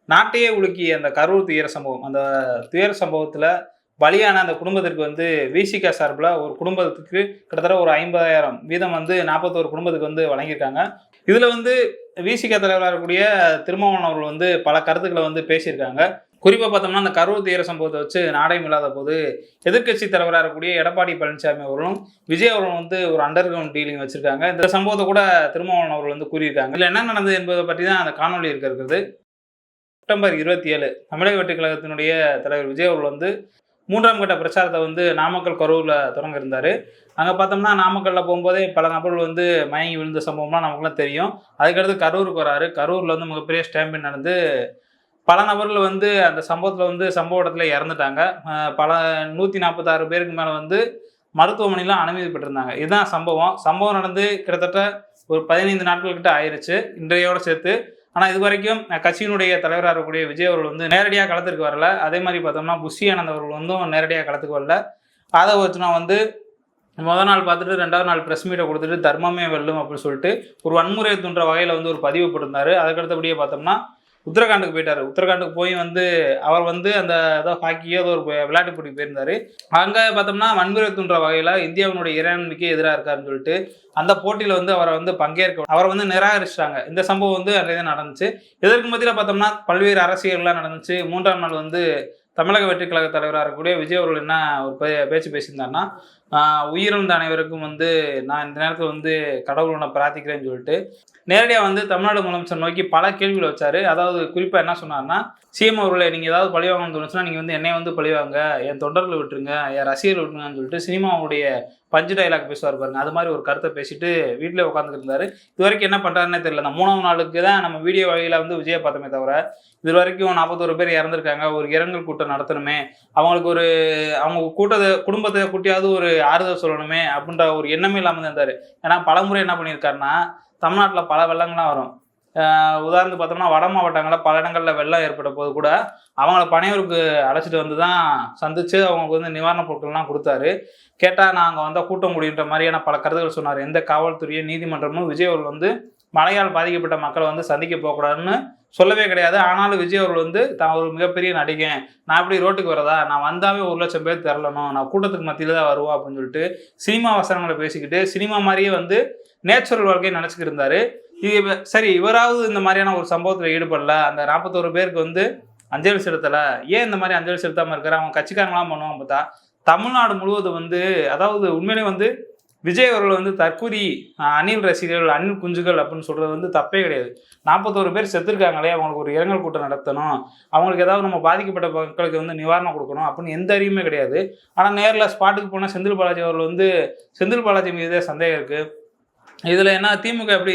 நாட்டையே உலுக்கிய அந்த கரூர் துயர சம்பவம். அந்த துயர சம்பவத்துல பலியான அந்த குடும்பத்திற்கு வந்து விசிக சார்புல ஒரு குடும்பத்துக்கு கிட்டத்தட்ட ஒரு 50,000 வீதம் வந்து 41 குடும்பத்துக்கு வந்து வழங்கியிருக்காங்க. இதுல வந்து விசிக தலைவரா இருக்கக்கூடிய திருமாவளவன் அவர்கள் வந்து பல கருத்துக்கள வந்து பேசியிருக்காங்க. குறிப்பா பார்த்தோம்னா, அந்த கரூர் துயர சம்பவத்த வச்சு நாடே மீளாத போது, எதிர்க்கட்சி தலைவரா இருக்கக்கூடிய எடப்பாடி பழனிசாமி அவர்களும், விஜய் அவர்களும் வந்து ஒரு அண்டர் கிரவுண்ட் டீலிங் வச்சிருக்காங்க. இந்த சம்பவத்த கூட திருமாவளவன் அவர்கள் வந்து கூறியிருக்காங்க. இதுல என்ன நடந்தது என்பத பற்றி தான் அந்த காணொளி இருக்கிறது. செப்டம்பர் 27 தமிழக வெற்றிக் கழகத்தினுடைய தலைவர் விஜய் அவர்கள் வந்து 3ஆம் கட்ட பிரச்சாரத்த வந்து நாமக்கல், கரூர்ல தொடங்க இருந்தாரு. அங்க பார்த்தோம்னா, நாமக்கல்ல போம்போதே பல நபர்கள் வந்து மயங்கி விழுந்த சம்பவம்லாம் நமக்குலாம் தெரியும். அதுக்கடுத்து கரூருக்கு வராரு. கரூர்ல வந்து மிகப்பெரிய ஸ்டாம்பிங் நடந்து பல நபர்கள் வந்து அந்த சம்பவத்துல வந்து சம்பவ இடத்துல இறந்துட்டாங்க. பல 146 பேருக்கு மேல வந்து மருத்துவமனையில அனுமதி பெற்றிருந்தாங்க. இதுதான் சம்பவம். சம்பவம் நடந்து கிட்டத்தட்ட ஒரு 15 நாட்கள் கிட்ட ஆயிருச்சு, இன்றையோட சேர்த்து. ஆனா இதுவரைக்கும் கட்சியினுடைய தலைவரா இருக்கக்கூடிய விஜய் அவர்கள் வந்து நேரடியா களத்திற்கு வரல. அதே மாரி பார்த்தோம்னா, புஷி ஆனந்த் அவர்கள் வந்தும் நேரடியா களத்துக்கு வரல. அத வச்சு நான் வந்து மொத நாள் பார்த்துட்டு 2வது நாள் பிரஸ் மீட்ட குடுத்துட்டு தர்மமே வெல்லும் அப்படின்னு சொல்லிட்டு ஒரு வன்முறையை தூண்டுற வகையில வந்து ஒரு பதிவு போட்டிருந்தாரு. அதுக்கு அடுத்தபடியே பார்த்தோம்னா, உத்தரகாண்டுக்கு போயிட்டாரு. உத்தரகாண்டுக்கு போய் வந்து அவர் வந்து அந்த ஏதோ ஹாக்கியோ ஏதோ ஒரு விளையாட்டு போட்டிக்கு போயிருந்தாரு. அங்க பார்த்தோம்னா, வன்முறை தூண்டுற வகையில இந்தியாவினுடைய இறையாண்மைக்கு எதிரா இருக்காருன்னு சொல்லிட்டு அந்த போட்டியில வந்து அவரை வந்து அவரை வந்து நிராகரிச்சுட்டாங்க. இந்த சம்பவம் வந்து அன்றைய தினம் நடந்துச்சு. இதற்கு மத்தியில பார்த்தோம்னா, பல்வேறு அரசியல்லாம் நடந்துச்சு. 3ஆம் நாள் வந்து தமிழக வெற்றிக் கழக தலைவரா இருக்கக்கூடிய விஜய் அவர்கள் என்ன ஒரு பேச்சு பேசியிருந்தாருன்னா, உயிரிழந்த அனைவருக்கும் வந்து நான் இந்த நேரத்துல வந்து கடவுள் உன்னை பிரார்த்திக்கிறேன்னு சொல்லிட்டு நேரடியா வந்து தமிழ்நாடு முதலமைச்சர் நோக்கி பல கேள்விகள் வச்சாரு. அதாவது குறிப்பா என்ன சொன்னார்னா, சிஎம் அவர்களே, நீங்க ஏதாவது பழிவாங்கணும்னு தோணுச்சுன்னா நீங்க வந்து என்னைய வந்து பழிவாங்க, என் தொண்டர்களை விட்டுருங்க, என் ரசிகர்களை விட்டுருங்கன்னு சொல்லிட்டு சினிமாவுடைய பஞ்சு டயலாக் பேசுவார் பாருங்க. அது மாதிரி ஒரு கருத்தை பேசிட்டு வீட்டிலே உட்காந்துட்டு இருந்தாரு. இது வரைக்கும் என்ன பண்றாருன்னே தெரியல. அந்த 3ஆம் நாளுக்கு தான் நம்ம வீடியோ வகையில வந்து விஜய பார்த்தோமே தவிர, இது வரைக்கும் 41 பேர் இறந்திருக்காங்க. ஒரு இரங்கல் கூட்டம் நடத்தணுமே, அவங்களுக்கு ஒரு அவங்க குடும்பத்தை கூட்டியாவது ஒரு ஆறுதல் சொல்லணுமே அப்படின்ற ஒரு எண்ணமே இல்லாம தான் இருந்தாரு. ஏன்னா பலமுறை என்ன பண்ணியிருக்காருன்னா, தமிழ்நாட்டுல பல வெள்ளங்கள்லாம் வரும். உதாரணத்துக்கு பார்த்தோம்னா, வட மாவட்டங்கள்ல பல இடங்கள்ல வெள்ளம் ஏற்பட்ட போது கூட, அவங்கள பனையூருக்கு அழைச்சிட்டு வந்து தான் சந்திச்சு அவங்களுக்கு வந்து நிவாரணப் பொருட்கள்லாம் குடுத்தாரு. கேட்டா, நான் அங்க வந்தா கூட்டம் கூடின்ற மாரியான பல கருத்துக்கள் சொன்னாரு. எந்த காவல்துறையும், நீதிமன்றமும் விஜய் அவர்கள் வந்து மழையால் பாதிக்கப்பட்ட மக்களை வந்து சந்திக்க போகக்கூடாதுன்னு சொல்லவே கிடையாது. ஆனாலும் விஜய் அவர்கள் வந்து தான் ஒரு மிகப்பெரிய நடிகன், நான் எப்படி ரோட்டுக்கு வரதா, நான் வந்தாவே 1,00,000 பேர் திரளணும், நான் கூட்டத்துக்கு மத்தியில தான் வருவேன் அப்படின்னு சொல்லிட்டு சினிமா வசனங்களை பேசிக்கிட்டு சினிமா மாதிரியே வந்து நேச்சுரல் வாழ்க்கையை நினைச்சுக்கிட்டு இருந்தாரு. இது சரி, இவராவது இந்த மாதிரியான ஒரு சம்பவத்தில் ஈடுபடல, அந்த 41 பேருக்கு வந்து அஞ்சலி செலுத்தலை, ஏன் இந்த மாதிரி அஞ்சலி செலுத்தாமல் இருக்கிற அவங்க கட்சிக்காரங்களாம் பண்ணுவாங்க பார்த்தா, தமிழ்நாடு முழுவதும் வந்து அதாவது உண்மையிலே வந்து விஜய் அவர்கள் வந்து தற்கூரி அணில் ரசிகர்கள், அணில் குஞ்சுகள் அப்படின்னு சொல்றது வந்து தப்பே கிடையாது. 41 பேர் செத்துருக்காங்களே, அவங்களுக்கு ஒரு இரங்கல் கூட்டம் நடத்தணும், அவங்களுக்கு ஏதாவது நம்ம பாதிக்கப்பட்ட மக்களுக்கு வந்து நிவாரணம் கொடுக்கணும் அப்படின்னு எந்த அறிவுமே கிடையாது. ஆனால் நேரில் ஸ்பாட்டுக்கு போனால் செந்தில் பாலாஜி அவர்கள் வந்து செந்தில் பாலாஜி மீதே சந்தேகம் இருக்குது, இதில் என்ன திமுக எப்படி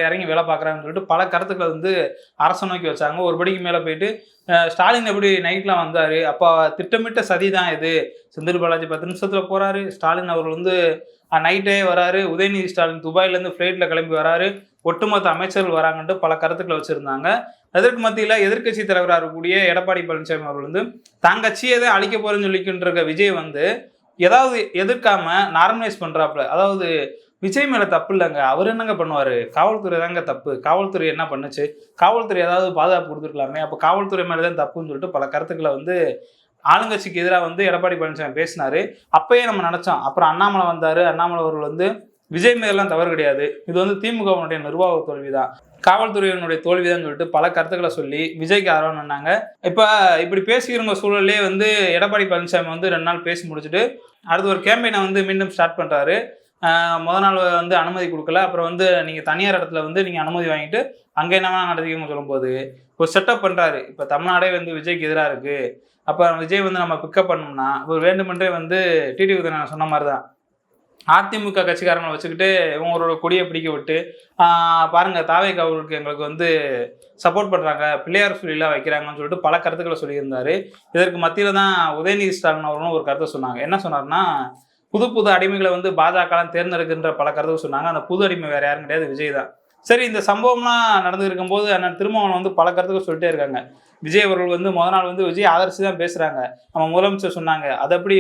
இறங்கி வேலை பார்க்குறாங்கன்னு சொல்லிட்டு பல கருத்துக்களை வந்து அரசை நோக்கி வச்சாங்க. ஒரு படிக்கு மேலே போயிட்டு ஸ்டாலின் எப்படி நைட்லாம் வந்தார், அப்போ திட்டமிட்ட சதி தான் இது, செந்தில் பாலாஜி 10 நிமிஷத்தில் போகிறாரு, ஸ்டாலின் அவர்கள் வந்து நைட்டே வராரு, உதயநிதி ஸ்டாலின் துபாயிலேருந்து ஃப்ளைட்டில் கிளம்பி வராரு, ஒட்டுமொத்த அமைச்சர்கள் வராங்கன்ட்டு பல கருத்துக்களை வச்சுருந்தாங்க. அதற்கு மத்தியில் எதிர்க்கட்சி தலைவராக இருக்கக்கூடிய எடப்பாடி பழனிசாமி அவர்கள் வந்து தான் கட்சியை தான் அழிக்க போகிறேன்னு சொல்லிக்கிட்டு இருக்க விஜய் வந்து ஏதாவது எதிர்க்காம நார்மலைஸ் பண்ணுறாப்புல. அதாவது விஜய் மேலே தப்பு இல்லைங்க, அவர் என்னங்க பண்ணுவார், காவல்துறை தாங்க தப்பு, காவல்துறை என்ன பண்ணுச்சு, காவல்துறை ஏதாவது பாதுகாப்பு கொடுத்துருக்கலாமே, அப்போ காவல்துறை மேலே தான் தப்புன்னு சொல்லிட்டு பல கருத்துக்களை வந்து ஆளுங்கட்சிக்கு எதிராக வந்து எடப்பாடி பழனிசாமி பேசினாரு. அப்பயே நம்ம நினைச்சோம். அப்புறம் அண்ணாமலை வந்தாரு. அண்ணாமலை அவர்கள் வந்து விஜய் மீதெல்லாம் தவறு கிடையாது, இது வந்து திமுகவினுடைய நிர்வாக தோல்விதான், காவல்துறையினுடைய தோல்விதான் சொல்லிட்டு பல கருத்துக்களை சொல்லி விஜய்க்கு ஆதரவு நின்னாங்க. இப்போ இப்படி பேசிக்கிறவங்க சூழலே வந்து எடப்பாடி பழனிசாமி வந்து 2 நாள் பேசி முடிச்சுட்டு அடுத்து ஒரு கேம்பெயினை வந்து மீண்டும் ஸ்டார்ட் பண்றாரு. முதல் நாள் வந்து அனுமதி கொடுக்கல, அப்புறம் வந்து நீங்கள் தனியார் இடத்துல வந்து நீங்கள் அனுமதி வாங்கிட்டு அங்கே என்ன வேணால் நடத்திக்கணும்னு சொல்லும்போது ஒரு செட்டப் பண்ணுறாரு. இப்போ தமிழ்நாடே வந்து விஜய்க்கு எதிராக இருக்குது, அப்போ விஜய் வந்து நம்ம பிக்கப் பண்ணோம்னா ஒரு வேண்டுமென்றே வந்து டிடி உதயநாதன் சொன்ன மாதிரி தான் அதிமுக கட்சிக்காரங்களை வச்சுக்கிட்டு இவங்களோட கொடியை பிடிக்க விட்டு பாருங்கள் தாவேக அவர்களுக்கு எங்களுக்கு வந்து சப்போர்ட் பண்ணுறாங்க, பிள்ளையார் சொல்லிலாம் வைக்கிறாங்கன்னு சொல்லிட்டு பல கருத்துக்களை சொல்லியிருந்தாரு. இதற்கு மத்தியில் தான் உதயநிதி ஸ்டாலின் அவர்களும் ஒரு கருத்தை சொன்னாங்க. என்ன சொன்னார்னா, புது புது அடிமைகளை வந்து பாஜகலாம் தேர்ந்தெடுக்கின்ற பல கருத்துக்கள் சொன்னாங்க. அந்த புது அடிமை வேறு யாரும் கிடையாது, விஜய் தான். சரி, இந்த சம்பவம்லாம் நடந்து இருக்கும்போது அண்ணன் திருமாவளவன் வந்து பல கருத்துக்கள் சொல்லிட்டே இருக்காங்க. விஜய் அவர்கள் வந்து முதல் நாள் வந்து விஜய் ஆதரிச்சு தான் பேசுகிறாங்க, நம்ம முதலமைச்சர் சொன்னாங்க, அது எப்படி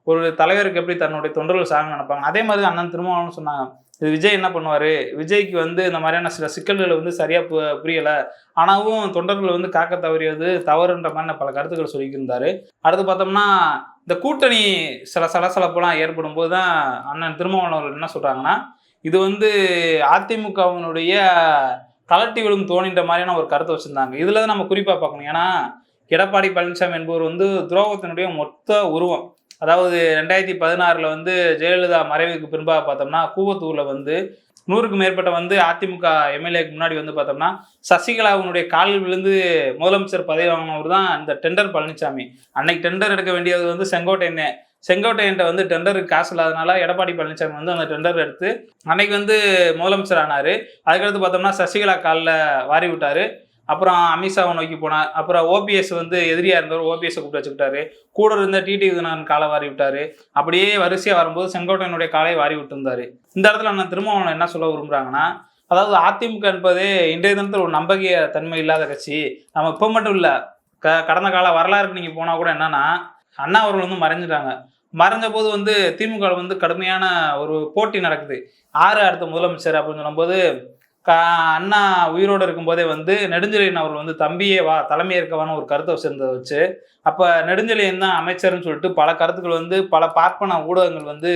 ஒரு தலைவருக்கு எப்படி தன்னுடைய தொண்டர்கள் சாக நினைப்பாங்க, அதே மாதிரி அண்ணன் திருமாவளவன் சொன்னாங்க. இது விஜய் என்ன பண்ணுவாரு, விஜய்க்கு வந்து இந்த மாதிரியான சில சிக்கல்களை வந்து சரியா புரியல, ஆனாவும் தொண்டர்கள் வந்து காக்க தவறியது தவறுன்ற மாதிரி பல கருத்துக்கள் சொல்லியிருந்தாரு. அடுத்து பார்த்தோம்னா இந்த கூட்டணி சில சலசலப்பெல்லாம் ஏற்படும் போது தான் அண்ணன் திருமாவளவன் அவர்கள் என்ன சொல்றாங்கன்னா, இது வந்து அதிமுகவினுடைய கலட்டி விழும் தோணின்ற மாதிரியான ஒரு கருத்தை வச்சிருந்தாங்க. இதுல தான் நம்ம குறிப்பா பார்க்கணும். ஏன்னா எடப்பாடி பழனிசாமி என்பவர் வந்து துரோகத்தினுடைய மொத்த உருவம். அதாவது 2016 வந்து ஜெயலலிதா மறைவுக்கு பின்பாக பார்த்தோம்னா கூவத்தூர்ல வந்து 100க்கு மேற்பட்ட வந்து அதிமுக எம்எல்ஏக்கு முன்னாடி வந்து பார்த்தோம்னா சசிகலாவுடைய காலில் விழுந்து முதலமைச்சர் பதவி வாங்கினவர் தான் இந்த டெண்டர் பழனிசாமி. அன்னைக்கு டெண்டர் எடுக்க வேண்டியது வந்து செங்கோட்டையன்ட்ட வந்து டெண்டருக்கு காசு இல்லாதனால எடப்பாடி பழனிசாமி வந்து அந்த டெண்டர் எடுத்து அன்னைக்கு வந்து முதலமைச்சர் ஆனாரு. அதுக்கடுத்து பார்த்தோம்னா சசிகலா காலில் வாரி விட்டாரு. அப்புறம் அமித்ஷாவை நோக்கி போனார். அப்புறம் ஓபிஎஸ் வந்து எதிரியா இருந்தவர் ஓபிஎஸ் கூப்பிட்டு வச்சுக்கிட்டாரு. கூட இருந்த டிடி விதிநாதன் காலை வாரி விட்டாரு. அப்படியே வரிசையா வரும்போது செங்கோட்டையனுடைய காலை வாரி விட்டு இருந்தாரு. இந்த இடத்துல நான் திருமாவளவன் என்ன சொல்ல விரும்புறாங்கன்னா, அதாவது அதிமுக என்பதே இன்றைய தினத்தில் ஒரு நம்பகைய தன்மை இல்லாத கட்சி. நம்ம இப்போ மட்டும் இல்லை, கடந்த கால வரலாறுக்கு நீங்க போனா கூட என்னன்னா, அண்ணா அவர்கள் வந்து மறைஞ்சிட்டாங்க. மறைஞ்ச போது வந்து திமுக வந்து கடுமையான ஒரு போட்டி நடக்குது. அடுத்த முதலமைச்சர் அப்படின்னு சொல்லும்போது அண்ணா உயிரோடு இருக்கும்போதே வந்து நெடுஞ்செழியன் அவர்கள் வந்து தம்பியே வா தலைமையேற்கவான ஒரு கருத்தை வச்சிருந்ததை வச்சு அப்போ நெடுஞ்செழியன் தான் அமைச்சர்னு சொல்லிட்டு பல கருத்துக்கள் வந்து பல பார்ப்பன ஊடகங்கள் வந்து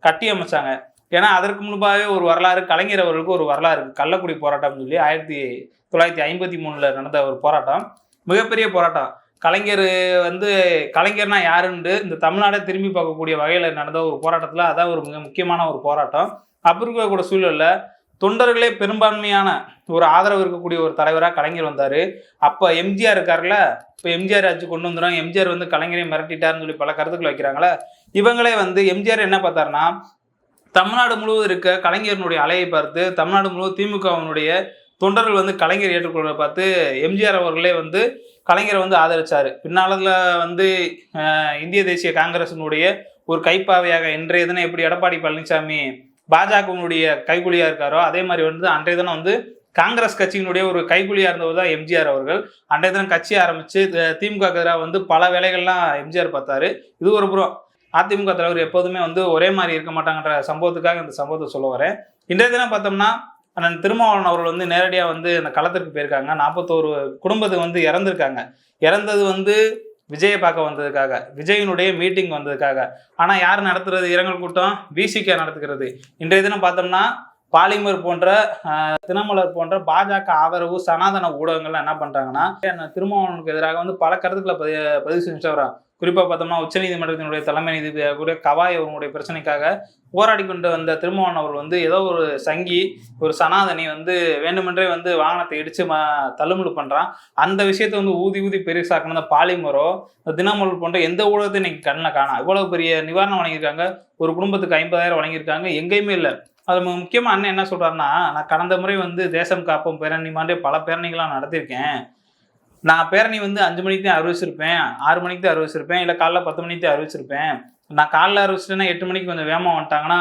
கட்டி அமைச்சாங்க. ஏன்னா அதற்கு முன்பாகவே ஒரு வரலாறு, கலைஞர் அவர்களுக்கு ஒரு வரலாறு, கள்ளக்குடி போராட்டம்னு சொல்லி 1953 நடந்த ஒரு போராட்டம், மிகப்பெரிய போராட்டம். கலைஞர் வந்து கலைஞர்னா யாருன்னு இந்த தமிழ்நாடை திரும்பி பார்க்கக்கூடிய வகையில் நடந்த ஒரு போராட்டத்தில் அதான் ஒரு மிக முக்கியமான ஒரு போராட்டம். அப்படி இருக்கக்கூட சூழலில் தொண்டர்களே பெரும்பான்மையான ஒரு ஆதரவு இருக்கக்கூடிய ஒரு தலைவராக கலைஞர் வந்தார். அப்போ எம்ஜிஆர் இருக்கார்ல, இப்போ எம்ஜிஆர் ஆட்சி கொண்டு வந்துடும், எம்ஜிஆர் வந்து கலைஞரையும் மிரட்டிட்டாருன்னு சொல்லி பல கருத்துக்கள் வைக்கிறாங்களே. இவங்களே வந்து எம்ஜிஆர் என்ன பார்த்தாருன்னா, தமிழ்நாடு முழுவதும் இருக்க கலைஞரனுடைய அலையை பார்த்து தமிழ்நாடு முழுவதும் திமுகவினுடைய தொண்டர்கள் வந்து கலைஞர் ஏற்றுக்கொள்வதை பார்த்து எம்ஜிஆர் அவர்களே வந்து கலைஞரை வந்து ஆதரிச்சாரு. பின்னாளத்தில் வந்து இந்திய தேசிய காங்கிரசினுடைய ஒரு கைப்பாவையாக இன்றைய தினம் எப்படி எடப்பாடி பழனிசாமி பாஜகவினுடைய கைகூலியா இருக்காரோ அதே மாதிரி வந்து அன்றைய தினம் வந்து காங்கிரஸ் கட்சியினுடைய ஒரு கைகூலியா இருந்தவர் தான் எம்ஜிஆர் அவர்கள். அன்றைய தினம் கட்சி ஆரம்பிச்சு திமுக எதிராக வந்து பல வேலைகள்லாம் எம்ஜிஆர் பார்த்தாரு. இது ஒரு புறம். அதிமுக தலைவர் எப்போதுமே வந்து ஒரே மாதிரி இருக்க மாட்டாங்கன்ற சம்பவத்துக்காக இந்த சம்பவத்தை சொல்ல வரேன். இன்றைய தினம் பார்த்தோம்னா அண்ணன் திருமாவளவன் அவர்கள் வந்து நேரடியாக வந்து அந்த களத்திற்கு போயிருக்காங்க. 41 குடும்பத்துக்கு வந்து இறந்துருக்காங்க. இறந்தது வந்து விஜயை பார்க்க வந்ததுக்காக, விஜயினுடைய மீட்டிங் வந்ததுக்காக. ஆனால் யார் நடத்துறது இரங்கல் கூட்டம்? விசிக நடத்துகிறது. இன்றைய தினம் பார்த்தோம்னா பாலிமர் போன்ற தினமலர் போன்ற பாஜக ஆதரவு சனாதன ஊடகங்கள்லாம் என்ன பண்றாங்கன்னா திருமாவளவனுக்கு எதிராக வந்து பல கருத்துக்களை பதிவு செஞ்சுட்டு வராங்க. குறிப்பாக பார்த்தோம்னா உச்சநீதிமன்றத்தினுடைய தலைமை நீதிபதி கவாய் அவங்களுடைய பிரச்சனைக்காக போராடி கொண்டு வந்த திருமாவளவன் அவர்கள் வந்து ஏதோ ஒரு சங்கி, ஒரு சனாதனி வந்து வேண்டுமென்றே வந்து வாகனத்தை இடிச்சு தள்ளுமுழு பண்றான். அந்த விஷயத்தை வந்து ஊதி பெருசாக்கணும். இந்த பாலிமரோ தினமலர் போன்ற எந்த ஊடகத்தையும் இன்னைக்கு கண்ணில் காணா. இவ்வளவு பெரிய நிவாரணம் வழங்கியிருக்காங்க. ஒரு குடும்பத்துக்கு 50,000 வழங்கியிருக்காங்க. எங்கேயுமே இல்லை. அது முக்கியமாக அண்ணன் என்ன சொல்றாருன்னா, நான் கடந்த முறை வந்து தேசம் காப்போம் பேரணி மாதிரி பல பேரணிகள்லாம் நடத்தியிருக்கேன். நான் பேரணி வந்து 5 மணிக்கு தான் அறிவிச்சிருப்பேன், 6 மணிக்கு தான் அறிவிச்சிருப்பேன், இல்லை காலைல 10 மணிக்கு தான் அறிவிச்சிருப்பேன். நான் காலைல அறிவிச்சிட்டேன்னா 8 மணிக்கு கொஞ்சம் வேகமாக வந்துட்டாங்கன்னா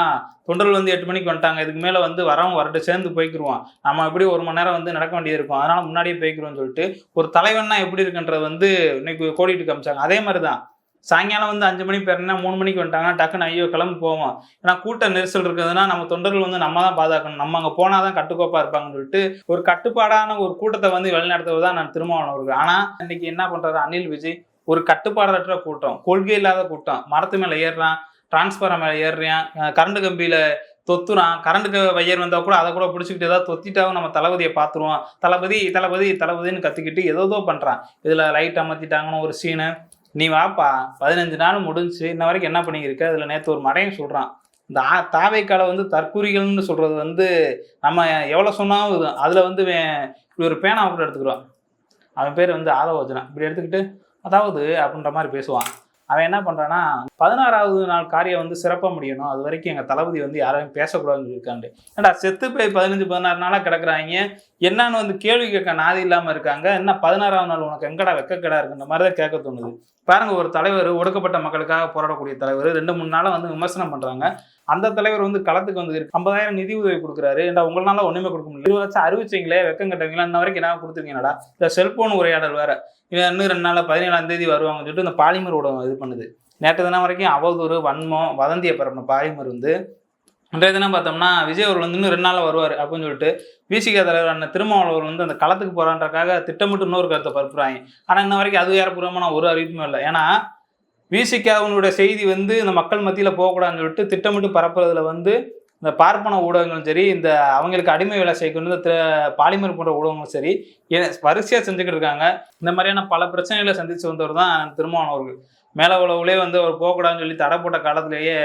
தொண்டர்கள் வந்து 8 மணிக்கு வந்துட்டாங்க, இதுக்கு மேலே வந்து வரட்டு சேர்ந்து போய்க்கிருவோம், நம்ம எப்படி 1 மணி நேரம் வந்து நடக்க வேண்டியது இருக்கும், அதனால முன்னாடியே போய்க்கிறோம்னு சொல்லிட்டு ஒரு தலைவன்னா எப்படி இருக்குன்றது வந்து இன்னைக்கு கோடிட்டு காமிச்சாங்க. அதே மாதிரி தான் சாயங்காலம் வந்து 5 மணி பேருனா 3 மணிக்கு வந்துட்டாங்கன்னா டக்குன்னு ஐயோ கிளம்பி போவோம். ஏன்னா கூட்ட நெரிசல் இருக்குதுன்னா நம்ம தொண்டர்கள் வந்து நம்ம தான் பாதுகாக்கணும், நம்ம அங்கே போனால் தான் கட்டுக்கோப்பாக இருப்பாங்கன்னு சொல்லிட்டு ஒரு கட்டுப்பாடான ஒரு கூட்டத்தை வந்து வழிநடத்துவது தான் நான் திருமாவளவன் அவர்கள். ஆனால் இன்னைக்கு என்ன பண்ணுறாரு அனில் விஜய், ஒரு கட்டுப்பாடற்ற கூட்டம், கொள்கை இல்லாத கூட்டம், மரத்து மேலே ஏறுறான், டிரான்ஸ்பரம் மேலே ஏறுறான், கரண்ட் கம்பியில் தொத்துறான், கரண்ட்டுக்கு வையர் வந்தால் கூட அதை கூட பிடிச்சிக்கிட்டு ஏதாவது தொத்திட்டாவும் நம்ம தளபதியை பார்த்துருவோம், தளபதின்னு கத்திக்கிட்டு ஏதோ பண்ணுறான். இதில் லைட் அமர்த்திட்டாங்கன்னு ஒரு சீனு. நீ வாப்பா 15 நாள் முடிஞ்சு இன்ன வரைக்கும் என்ன பண்ணிக்கிருக்க? அதில் நேற்று ஒரு மடையும் சொல்கிறான், இந்த தாவைக்கால வந்து தற்கூரிகள்னு சொல்கிறது வந்து நம்ம எவ்வளோ சொன்னாலும் அதில் வந்து இப்படி ஒரு பேனா கூட எடுத்துக்கிடுவான். அவன் பேர் வந்து ஆதவோஜனா. இப்படி எடுத்துக்கிட்டு அதாவது அப்படின்ற மாதிரி பேசுவான். அவன் என்ன பண்ணுறான்னா 16வது நாள் காரியம் வந்து சிறப்பாக முடியணும், அது வரைக்கும் எங்கள் தளபதி வந்து யாரையும் பேசக்கூடாதுன்னு இருக்காண்டு. ஏன்டா செத்து போய் 15-16 நாளாக கிடக்குறாங்க, என்னன்னு வந்து கேள்வி கேட்க நாதி இல்லாமல் இருக்காங்க, என்ன 16வது நாள் உனக்கு எங்கடா வெக்கக்கடா இருக்குன்ற மாதிரி தான் கேட்க தோணுது. பாருங்க, ஒரு தலைவர், ஒடுக்கப்பட்ட மக்களுக்காக போராடக்கூடிய தலைவர் 2-3 நாளாக வந்து விமர்சனம் பண்ணுறாங்க. அந்த தலைவர் வந்து களத்துக்கு வந்து 50,000 நிதி உதவி கொடுக்குறாரு. ஏன்டா உங்களால ஒன்றுமே கொடுக்க முடியல, 20 லட்சம் அறிவிச்சிங்களே, வெக்கம் கட்டுவீங்களா, இன்ன வரைக்கும் என்ன கொடுத்துருக்கீங்கடா. இந்த செல்போன் உரையாடல் வேற, இன்னும் 2 நாளில் 17ஆம் தேதி வருவாங்கன்னு சொல்லிட்டு இந்த பாலிமர் ஊடகம் இது பண்ணுது. நேற்று தினம் வரைக்கும் அவதூறு, வன்மம், வதந்தியை பரப்பின பாலிமர் வந்து இன்றைய தினம் பார்த்தோம்னா விஜய் அவர்கள் வந்து இன்னும் 2 நாள்ல வருவார் அப்படின்னு சொல்லிட்டு விசிக தலைவர் அண்ணன் திருமாவளவன் வந்து அந்த களத்துக்கு போறான்றக்காக திட்டமிட்டு இன்னொரு கருத்தை பரப்புறாங்க. ஆனா இன்ன வரைக்கும் அது ஏறப்பூர்வமான ஒரு அறிவிப்புமே இல்லை. ஏன்னா விசிகாவினுடைய செய்தி வந்து இந்த மக்கள் மத்தியில போகக்கூடாதுன்னு சொல்லிட்டு திட்டமிட்டு பரப்புறதுல வந்து இந்த பார்ப்பன ஊடகங்களும் சரி, இந்த அவங்களுக்கு அடிமை வேலை செய்யக்கூடிய பாலிமர் போன்ற ஊடகங்களும் சரி வரிசையா செஞ்சுக்கிட்டு இருக்காங்க. இந்த மாதிரியான பல பிரச்சனைகளை சந்திச்சு வந்தவர் தான் திருமாவளவன் அவர்கள். மேல உலகுலே வந்து அவர் போகக்கூடாதுன்னு சொல்லி தடை போட்ட காலத்திலேயே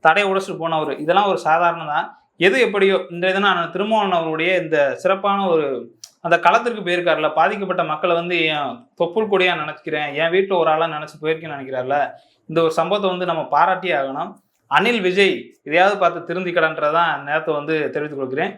தடையை உடைச்சிட்டு போனவர். இதெல்லாம் ஒரு சாதாரணம் தான். எது எப்படியோ இன்றைய தினம் திருமாவளவன் அவருடைய இந்த சிறப்பான ஒரு அந்த களத்திற்கு போயிருக்காருல, பாதிக்கப்பட்ட மக்களை வந்து என் தொப்புள் கொடியா நினைக்கிறேன், என் வீட்டில் ஒரு ஆளா நினைச்சு போயிருக்கேன்னு நினைக்கிறாருல, இந்த ஒரு சம்பவத்தை வந்து நம்ம பாராட்டியே ஆகணும். அனில் விஜய் இதையாவது பார்த்து திருந்திக்கடன்றதான் நேரத்தை வந்து தெரிவித்துக் கொள்கிறேன்.